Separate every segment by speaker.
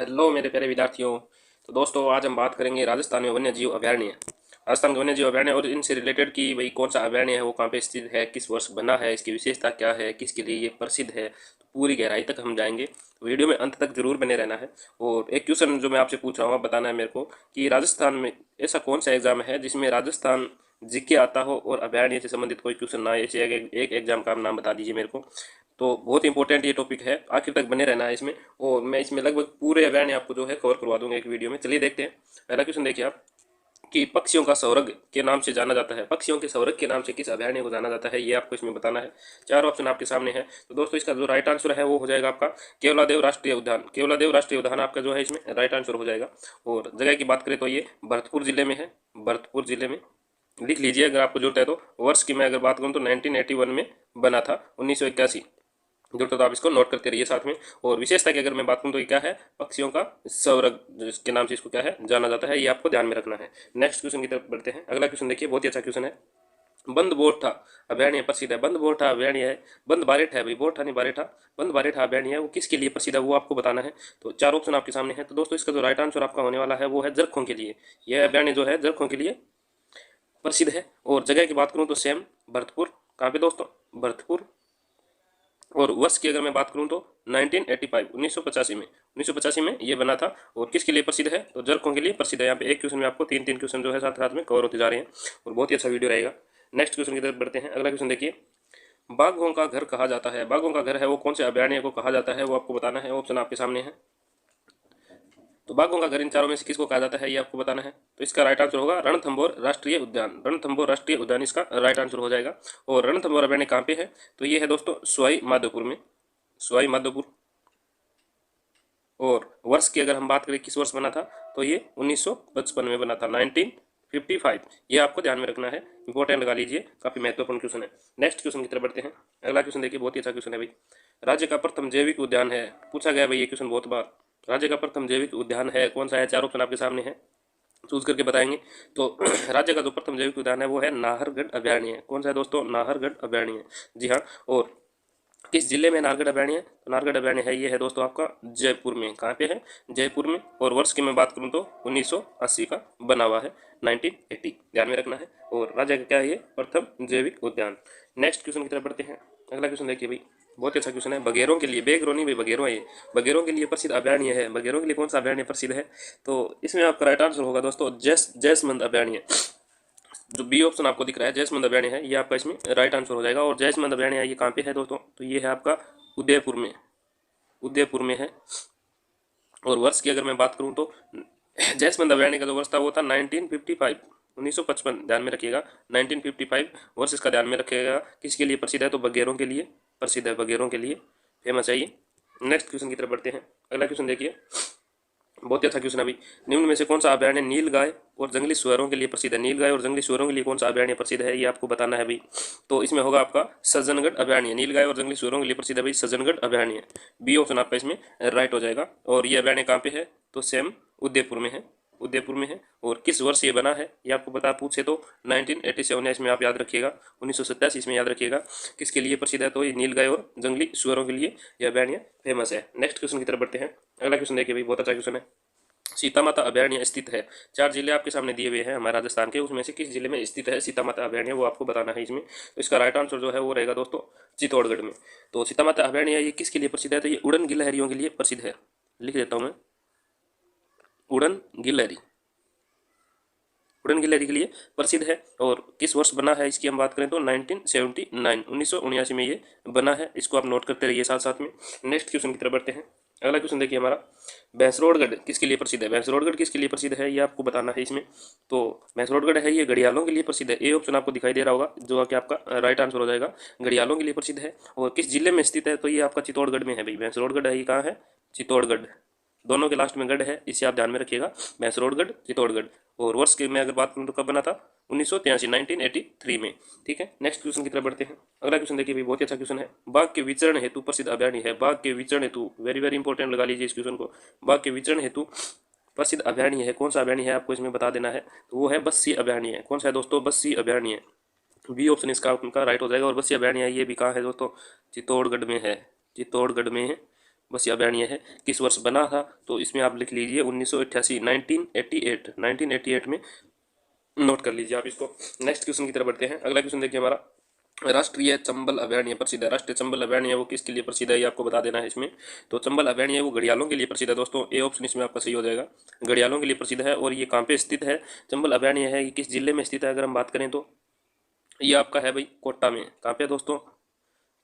Speaker 1: Hello मेरे प्यारे विद्यार्थियों। तो दोस्तों आज हम बात करेंगे राजस्थान में वन्य जीव अभयारण्य। राजस्थान के वन्य जीव अभयारण्य और इनसे रिलेटेड कि भाई कौन सा अभयारण्य है, वो कहाँ पे स्थित है, किस वर्ष बना है, इसकी विशेषता क्या है, किसके लिए ये प्रसिद्ध है, तो पूरी गहराई तक हम जाएंगे। तो वीडियो में अंत तक जरूर बने रहना है। और एक क्वेश्चन जो मैं आपसे पूछ रहा हूँ, आप बताना है मेरे को कि राजस्थान में ऐसा कौन सा एग्जाम है जिसमें राजस्थान जीके आता हो और अभयारण्य से संबंधित कोई क्वेश्चन ना आए। ऐसे एक एग्जाम का नाम बता दीजिए मेरे को। तो बहुत इंपॉर्टेंट ये टॉपिक है, आखिर तक बने रहना है इसमें। और मैं इसमें लगभग पूरे अभयारण्य आपको जो है कवर करवा दूंगा एक वीडियो में। चलिए देखते हैं। पहला क्वेश्चन देखिए आप कि पक्षियों का स्वर्ग के नाम से जाना जाता है, पक्षियों के स्वर्ग के नाम से किस अभयारण्य को जाना जाता है, ये आपको इसमें बताना है। चार ऑप्शन आपके सामने है। तो दोस्तों इसका जो राइट आंसर है वो हो जाएगा आपका केवलादेव राष्ट्रीय उद्यान। केवलादेव राष्ट्रीय उद्यान आपका जो है इसमें राइट आंसर हो जाएगा। और जगह की बात करें तो ये भरतपुर जिले में है। भरतपुर जिले में लिख लीजिए अगर आपको जरूरत है तो। वर्ष की मैं अगर बात करूँ तो 1981 में बना था, 1981। जरूरत है तो आप इसको नोट करते रहिए साथ में। और विशेषता की अगर मैं बात करूँ तो ये क्या है, पक्षियों का स्वर्ग के नाम से इसको क्या है जाना जाता है, ये आपको ध्यान में रखना है। नेक्स्ट क्वेश्चन की तरफ बढ़ते हैं। अगला क्वेश्चन देखिए, बहुत ही अच्छा क्वेश्चन है। बंद बोरठा अभयारण्य प्रसिद्ध है। बंद बोरठा अभयारण्य है, बंद बारेठा है भाई, बोरठा नहीं बारेठा। बंद बारेठा अभयारण्य है, वो किसके लिए प्रसिद्ध है वो आपको बताना है। तो चार ऑप्शन आपके सामने है। तो दोस्तों इसका जो राइट आंसर आपका होने वाला है वो है जरखों के लिए। यह अभयारण्य जो है जरखों के लिए प्रसिद्ध है। और जगह की बात करूँ तो सेम भरतपुर। कहाँ पे दोस्तों, भरतपुर। और वर्ष की अगर मैं बात करूं तो 1985 1985 में ये बना था। और किसके लिए प्रसिद्ध है, तो जरखों के लिए प्रसिद्ध है। यहाँ पे एक क्वेश्चन में आपको तीन तीन क्वेश्चन जो है साथ साथ में कवर होते जा रहे हैं और बहुत ही अच्छा वीडियो रहेगा। नेक्स्ट क्वेश्चन की तरफ बढ़ते हैं। अगला क्वेश्चन देखिए, बाघों का घर कहा जाता है। बाघों का घर है वो कौन से अभयारण्य को कहा जाता है, वो आपको बताना है। ऑप्शन आपके सामने है। तो बाघों का घर इन चारों में से किसको कहा जाता है, ये आपको बताना है। तो इसका राइट आंसर होगा रणथंभौर राष्ट्रीय उद्यान। रणथंभौर राष्ट्रीय उद्यान इसका राइट आंसर हो जाएगा। और रणथंभौर अभयारण्य कहाँ पे है, तो ये है दोस्तों सवाई माधोपुर में। सवाई माधोपुर। और वर्ष की अगर हम बात करें किस वर्ष बना था, तो ये 1955 में बना था, 1955। ये आपको ध्यान में रखना है, इंपॉर्टेंट लगा लीजिए, काफी महत्वपूर्ण क्वेश्चन है। नेक्स्ट क्वेश्चन की तरफ बढ़ते हैं। अगला क्वेश्चन देखिए, बहुत ही अच्छा क्वेश्चन है भाई। राज्य का प्रथम जैविक उद्यान है, पूछा गया भाई ये क्वेश्चन बहुत बार। राज्य का प्रथम जैविक उद्यान है कौन सा है, चार ऑप्शन आपके सामने है, चूज करके बताएंगे। तो राज्य का जो प्रथम जैविक उद्यान है वो है नाहरगढ़ अभयारण्य है। कौन सा है दोस्तों, नाहरगढ़ अभयारण्य। जी हाँ। और किस जिले में नाहरगढ़ अभयारण्य है, तो नाहरगढ़ अभयारण्य है ये है दोस्तों आपका जयपुर में। कहाँ पे है, जयपुर में। और वर्ष की मैं बात करूँ तो 1980 का बना हुआ है, 1980 ध्यान में रखना है। और राज्य का क्या है ये, प्रथम जैविक उद्यान। नेक्स्ट क्वेश्चन की तरफ बढ़ते हैं। अगला क्वेश्चन देखिए भाई, बहुत ही अच्छा क्वेश्चन है। बगेरों के लिए, बेगरों नहीं भाई, बगेरों है ये। बगेरों के लिए प्रसिद्ध अभयारण्य है। बगेरों के लिए कौन सा अभयारण्य प्रसिद्ध है, तो इसमें आपका राइट आंसर होगा दोस्तों जैसमंद अभयारण्य। जो बी ऑप्शन आपको दिख रहा है जयसमंद अभयारण्य है, ये आपका इसमें राइट आंसर हो जाएगा। और जयसमंद अभयारण्य ये कहाँ पे है दोस्तों, तो ये है आपका उदयपुर में। उदयपुर में है। और वर्ष की अगर मैं बात करूँ तो जयसमंद अभयारण्य का जो वर्ष था वो था 1955, 1955 ध्यान में रखिएगा। 1955 वर्ष इसका ध्यान में रखिएगा। किसके लिए प्रसिद्ध है, तो बगेरों के लिए प्रसिद्ध है, बगेरों के लिए फेमस है ये। नेक्स्ट क्वेश्चन की तरफ बढ़ते हैं। अगला क्वेश्चन देखिए, बहुत ही अच्छा क्वेश्चन अभी। निम्न में से कौन सा अभयारण्य नील गाय और जंगली सुअरों के लिए प्रसिद्ध है। नील गाय और जंगली सुअरों के लिए कौन सा अभयारण्य प्रसिद्ध है, ये आपको बताना है भाई। तो इसमें होगा आपका सज्जनगढ़ अभयारण्य। नील गाय और जंगली सुअरों के लिए प्रसिद्ध है भाई सज्जनगढ़ अभयारण्य। बी ऑप्शन आपका इसमें राइट हो जाएगा। और ये अभयारण्य कहाँ पे है, तो सेम उदयपुर में है, उदयपुर में है। और किस वर्ष ये बना है ये आपको बता पूछे तो 1987 है, इसमें आप याद रखिएगा। 1987 इसमें याद रखिएगा। किसके लिए प्रसिद्ध है, तो ये नील गाय और जंगली सुअरों के लिए यह अभयारण्य फेमस है। नेक्स्ट क्वेश्चन की तरफ बढ़ते हैं। अगला क्वेश्चन देखिए भाई, बहुत अच्छा क्वेश्चन है। सीता माता अभयारण्य स्थित है, चार जिले आपके सामने दिए हुए हैं हमारे राजस्थान के, उसमें से किस जिले में स्थित है सीता माता अभयारण्य, वो आपको बताना है इसमें। तो इसका राइट आंसर जो है वो रहेगा दोस्तों चित्तौड़गढ़ में। तो सीता माता अभयारण्य ये किसके लिए प्रसिद्ध है, तो ये उड़न गिलहरियों के लिए प्रसिद्ध है। लिख देता हूँ मैं, उड़न गिलहरी, उड़न गिलहरी के लिए प्रसिद्ध है। और किस वर्ष बना है इसकी हम बात करें तो 1979, 1979 में ये बना है। इसको आप नोट करते रहिए साथ साथ में। नेक्स्ट क्वेश्चन की तरफ बढ़ते हैं। अगला क्वेश्चन देखिए हमारा, भैंसरोडगढ़ किसके लिए प्रसिद्ध है। भैंसरोडगढ़ किसके लिए प्रसिद्ध है, ये आपको बताना है इसमें। तो भैंसरोडगढ़ है ये घड़ियालों के लिए प्रसिद्ध है। ए ऑप्शन आपको दिखाई दे रहा होगा, जो कि आपका राइट आंसर हो जाएगा, घड़ियालों के लिए प्रसिद्ध है। और किस जिले में स्थित है, तो ये आपका चित्तौड़गढ़ में है भाई। भैंसरोडगढ़ है ये कहाँ है, चित्तौड़गढ़। दोनों के लास्ट में गढ़ है, इसे आप ध्यान में रखिएगा, भैंसरोडगढ़ चित्तौड़गढ़। और वर्ष की मैं अगर बात करूँ तो कब बना था, 1983, 1983 में। ठीक है, नेक्स्ट क्वेश्चन की तरफ बढ़ते हैं। अगला क्वेश्चन देखिए भाई, बहुत ही अच्छा क्वेश्चन है। बाघ के विचरण हेतु प्रसिद्ध अभयारण्य है। बाघ के विचरण हेतु, वेरी वेरी इंपॉर्टेंट लगा लीजिए इस क्वेश्चन को। बाघ के विचरण हेतु प्रसिद्ध अभयारण्य है, कौन सा अभयारण्य है आपको इसमें बता देना है। तो वो है बस्सी अभयारण्य है। कौन सा है दोस्तों, बस्सी अभयारण्य। बी ऑप्शन इसका राइट हो जाएगा। और बस्सी अभयारण्य ये भी कहाँ है दोस्तों, चित्तौड़गढ़ में है, चित्तौड़गढ़ में है। आवासीय अभयारण्य है, किस वर्ष बना था, तो इसमें आप लिख लीजिए 1988, 1988 में नोट कर लीजिए आप इसको। नेक्स्ट क्वेश्चन की तरफ बढ़ते हैं। अगला क्वेश्चन देखिए हमारा, राष्ट्रीय चंबल अभयारण्य प्रसिद्ध है। राष्ट्रीय चंबल अभयारण्य वो किसके लिए प्रसिद्ध है, ये आपको बता देना है इसमें। तो चंबल अभयारण्य वो घड़ियालों के लिए प्रसिद्ध है दोस्तों, ए ऑप्शन इसमें आपका सही हो जाएगा, घड़ियालों के लिए प्रसिद्ध है। और ये कहाँ पे स्थित है, चंबल अभयारण्य है ये किस जिले में स्थित है, अगर हम बात करें तो ये आपका है भाई कोटा में। कहाँ पे दोस्तों,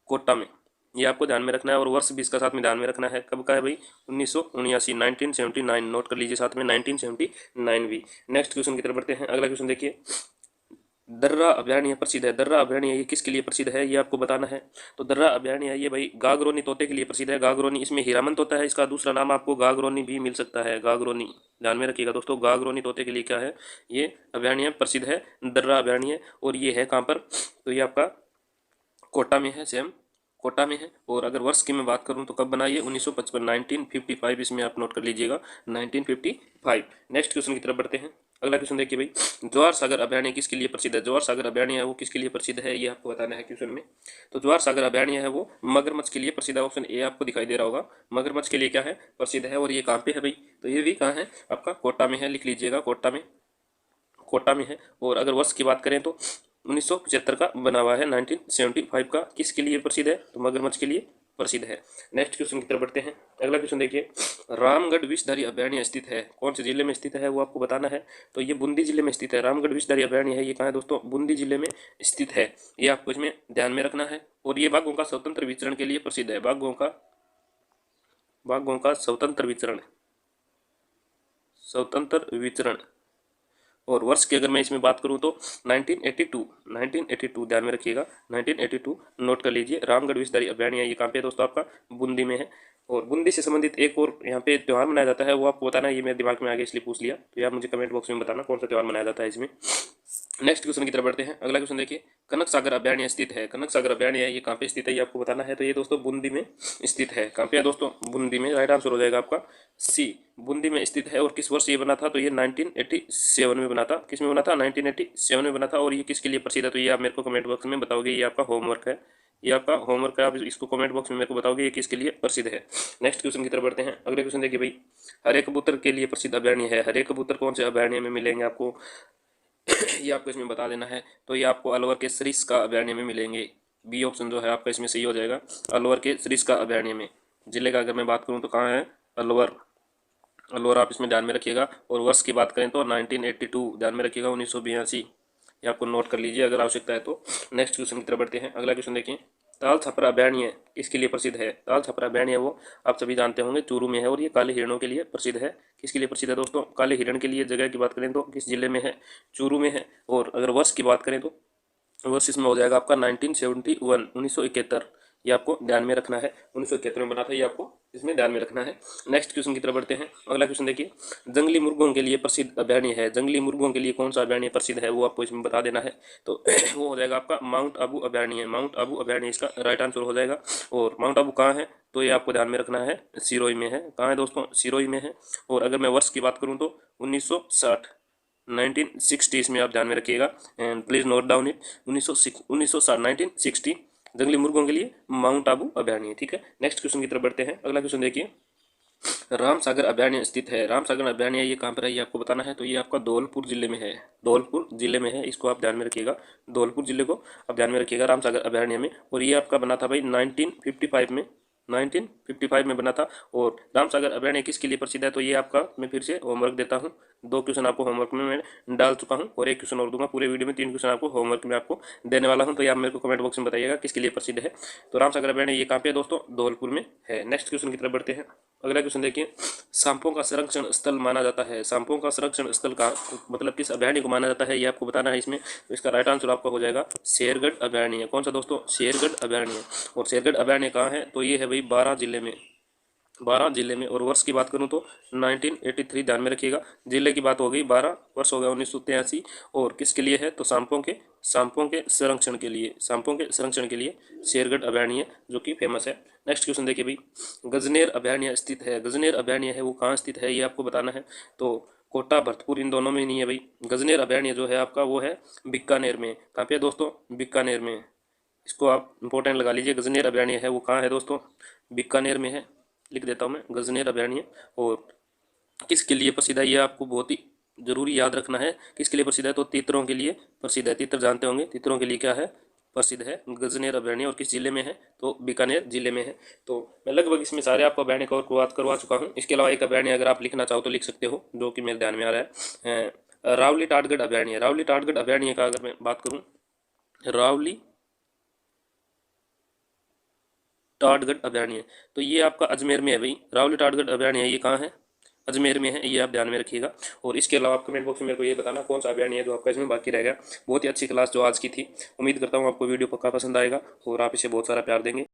Speaker 1: कोटा में। ये आपको ध्यान में रखना है और वर्ष भी इसका साथ में ध्यान में रखना है, कब का है भाई, 1979, 1979 नोट कर लीजिए साथ में 1979 भी। नेक्स्ट क्वेश्चन की तरफ बढ़ते हैं। अगला क्वेश्चन देखिए, दर्रा अभयारण्य प्रसिद्ध है। दर्रा अभयारण्य ये किसके लिए प्रसिद्ध है, ये आपको बताना है। तो दर्रा अभयारण्य ये भाई गागरोनी तोते के लिए प्रसिद्ध है। गागरोनी, इसमें हीरामन तोता है, इसका दूसरा नाम आपको गागरोनी भी मिल सकता है, गागरोनी, ध्यान में रखिएगा दोस्तों। गागरोनी तोते के लिए क्या है, ये अभयारण्य प्रसिद्ध है, दर्रा अभयारण्य। और ये है कहाँ पर, तो ये आपका कोटा में है, सेम कोटा में है। और अगर वर्ष की मैं बात करूं तो कब बनाई है, 1955, 1955 इसमें आप नोट कर लीजिएगा, 1955। नेक्स्ट क्वेश्चन की तरफ बढ़ते हैं। अगला क्वेश्चन देखिए भाई, जवाहर सागर अभयारण्य किसके लिए प्रसिद्ध है। जवाहर सागर अभयारण्य है वो किसके लिए प्रसिद्ध है, ये आपको बताना है क्वेश्चन में। तो जवाहर सागर अभयारण्य है वो मगरमच्छ के लिए प्रसिद्ध है। ऑप्शन ए आपको दिखाई दे रहा होगा, मगरमच्छ के लिए क्या है, प्रसिद्ध है। और ये कहाँ पे है भाई, तो ये भी कहाँ है, आपका कोटा में है, लिख लीजिएगा कोटा में, कोटा में है। और अगर वर्ष की बात करें तो 1975 का बना हुआ है, 1975 का। किसके लिए प्रसिद्ध है, तो मगरमच्छ के लिए प्रसिद्ध है। नेक्स्ट क्वेश्चन की तरफ बढ़ते हैं। अगला क्वेश्चन देखिए, रामगढ़ विषधारी अभयारण्य स्थित है, कौन से जिले में स्थित है वो आपको बताना है। तो ये बूंदी जिले में स्थित है, रामगढ़ विषधारी अभयारण्य है, ये कहाँ है दोस्तों, बूंदी जिले में स्थित है। ये आपको इसमें ध्यान में रखना है। और ये बाघों का स्वतंत्र विचरण के लिए प्रसिद्ध है, बाघों का स्वतंत्र विचरण, स्वतंत्र विचरण। और वर्ष की अगर मैं इसमें बात करूं तो 1982 ध्यान में रखिएगा, 1982 नोट कर लीजिए। रामगढ़ विषधारी अभयारण्य ये कहाँ पे है दोस्तों, आपका बूंदी में है। और बूंदी से संबंधित एक और यहाँ पे त्यौहार मनाया जाता है, वो आपको बताना है। ये मेरे दिमाग में आ गया इसलिए पूछ लिया, तो आप मुझे कमेंट बॉक्स में बताना कौन सा त्यौहार मनाया जाता है इसमें। नेक्स्ट क्वेश्चन की तरफ बढ़ते हैं। अगला क्वेश्चन देखिए, कनक सागर अभयारण्य स्थित है। कनक सागर अभयारण्य है ये कहाँ पे स्थित है, ये आपको बताना है। तो ये दोस्तों बूंदी में स्थित है। कहाँ पे है दोस्तों, बूंदी में। राइट आंसर हो जाएगा आपका सी, बूंदी में स्थित है। और किस वर्ष ये बना था, तो ये 1987 में बना था। किस में बना था, 1987 में बना था। और ये किसके लिए प्रसिद्ध है, तो ये आप मेरे को कमेंट बॉक्स में बताओगे, ये आपका होमवर्क है, ये आपका होमवर्क है। आप इसको कमेंट बॉक्स में मेरे को बताओगे ये किसके लिए प्रसिद्ध है। नेक्स्ट क्वेश्चन की तरफ बढ़ते हैं। अगले क्वेश्चन देखिए भाई, हरे कबूतर के लिए प्रसिद्ध अभयारण्य है। हरे कबूतर कौन से अभयारण्य में मिलेंगे आपको, ये आपको इसमें बता देना है। तो ये आपको अलवर के सरिस्का अभयारण्य में मिलेंगे। बी ऑप्शन जो है आपका इसमें सही हो जाएगा, अलवर के सरिस्का अभयारण्य में। जिले का अगर मैं बात करूँ तो कहाँ है, अलवर, अलवर आप इसमें ध्यान में रखिएगा। और वर्ष की बात करें तो 1982 ध्यान में रखिएगा, 1982 ये आपको नोट कर लीजिए अगर आवश्यकता है तो। नेक्स्ट क्वेश्चन की तरफ बढ़ते हैं। अगला क्वेश्चन देखिए, ताल छपरा अभयारण्य किसके लिए प्रसिद्ध है। ताल छपरा अभयारण्य वो आप सभी जानते होंगे चूरू में है। और ये काले हिरणों के लिए प्रसिद्ध है। किसके लिए प्रसिद्ध है दोस्तों, काले हिरण के लिए। जगह की बात करें तो किस जिले में है, चूरू में है। और अगर वर्ष की बात करें तो वर्ष इसमें हो जाएगा आपका 1971, 1971। ये आपको ध्यान में रखना है, 1971 में बना था, ये आपको इसमें ध्यान में रखना है। नेक्स्ट क्वेश्चन की तरफ बढ़ते हैं। अगला क्वेश्चन देखिए, जंगली मुर्गों के लिए प्रसिद्ध अभयारण्य है। जंगली मुर्गों के लिए कौन सा अभयारण्य प्रसिद्ध है वो आपको इसमें बता देना है। तो वो हो जाएगा आपका माउंट आबू अभयारण्य। माउंट आबू अभयारण्य इसका राइट आंसर हो जाएगा। और माउंट आबू कहाँ है, तो ये आपको ध्यान में रखना है, सिरोही में है। कहाँ है दोस्तों, सिरोही में है। और अगर मैं वर्ष की बात करूँ तो 1960, 1960 में आप ध्यान में रखिएगा and please note down it. 1960, 1960 जंगली मुर्गों के लिए माउंट आबू अभयारण्य। ठीक है, नेक्स्ट क्वेश्चन की तरफ बढ़ते हैं। अगला क्वेश्चन देखिए, राम सागर अभयारण्य स्थित है। राम सागर अभयारण्य ये कहाँ पर है, ये आपको बताना है। तो ये आपका धौलपुर जिले में है, धौलपुर जिले में है, इसको आप ध्यान में रखिएगा, धौलपुर जिले को आप ध्यान में रखिएगा राम सागर अभयारण्य में। और ये आपका बना था भाई 1955 में, 1955 में बना था। और राम सागर अभयारण्य किसके लिए प्रसिद्ध है, तो ये आपका मैं फिर से होमवर्क देता हूँ। 2 क्वेश्चन आपको होमवर्क में मैं डाल चुका हूँ और 1 क्वेश्चन और दूंगा। पूरे वीडियो में 3 क्वेश्चन आपको होमवर्क में आपको देने वाला हूँ। तो ये आप मेरे को कमेंट बॉक्स में बताइएगा किसके लिए प्रसिद्ध है। तो राम सागर अभयारण्य ये कहाँ पे है दोस्तों, धौलपुर में है। नेक्स्ट क्वेश्चन की तरफ बढ़ते हैं। अगला क्वेश्चन देखिए, सांपों का संरक्षण स्थल माना जाता है। सांपों का संरक्षण स्थल का मतलब किस अभयारण्य को माना जाता है, ये आपको बताना है इसमें। तो इसका राइट आंसर आपका हो जाएगा शेरगढ़ अभयारण्य। कौन सा दोस्तों, शेरगढ़ अभयारण्य। और शेरगढ़ अभयारण्य कहाँ है, तो ये है भाई 12 जिले में, 12 जिले में। और वर्ष की बात करूं तो 1983 ध्यान में रखिएगा। जिले की बात हो गई, 12 वर्ष हो गया 1983। और किसके लिए है, तो सांपों के संरक्षण के लिए, सांपों के संरक्षण के लिए शेरगढ़ अभयारण्य जो कि फेमस है। नेक्स्ट क्वेश्चन देखिए भाई, गजनेर अभयारण्य स्थित है। गजनेर अभयारण्य है वो कहाँ स्थित है, ये आपको बताना है। तो कोटा भरतपुर इन दोनों में नहीं है भाई। गजनेर अभयारण्य जो है आपका वो है बीकानेर में। कहाँ पे है दोस्तों, बीकानेर में। इसको आप इंपॉर्टेंट लगा लीजिए, गजनेर अभयारण्य है वो कहाँ है दोस्तों, बीकानेर में है। लिख देता हूँ मैं, गजनेर अभयारण्य। और किसके लिए प्रसिद्ध है ये आपको बहुत ही जरूरी याद रखना है। किसके लिए प्रसिद्ध है, तो तीतरों के लिए प्रसिद्ध है। तीतर जानते होंगे, तीतरों के लिए क्या है, प्रसिद्ध है गजनेर अभयारण्य। और किस जिले में है, तो बीकानेर जिले में है। तो मैं लगभग इसमें सारे आपको अभयारण्य कवर करवा चुका हूँ। इसके अलावा एक अभयारण्य अगर आप लिखना चाहो तो लिख सकते हो, जो कि मेरे ध्यान में आ रहा है, रावली टाटगढ़ अभयारण्य। रावली टाटगढ़ अभयारण्य का अगर मैं बात करूँ, रावली टाटगढ़ अभयारण्य, तो ये आपका अजमेर में है भाई। रावली टाटगढ़ अभयारण्य ये कहाँ है, अजमेर में है, ये आप ध्यान में रखिएगा। और इसके अलावा आप कमेंट बॉक्स में मेरे को ये बताना कौन सा अभयारण्य है जो आपका इसमें बाकी रह गया। बहुत ही अच्छी क्लास जो आज की थी, उम्मीद करता हूँ आपको वीडियो पक्का पसंद आएगा और आप इसे बहुत सारा प्यार देंगे।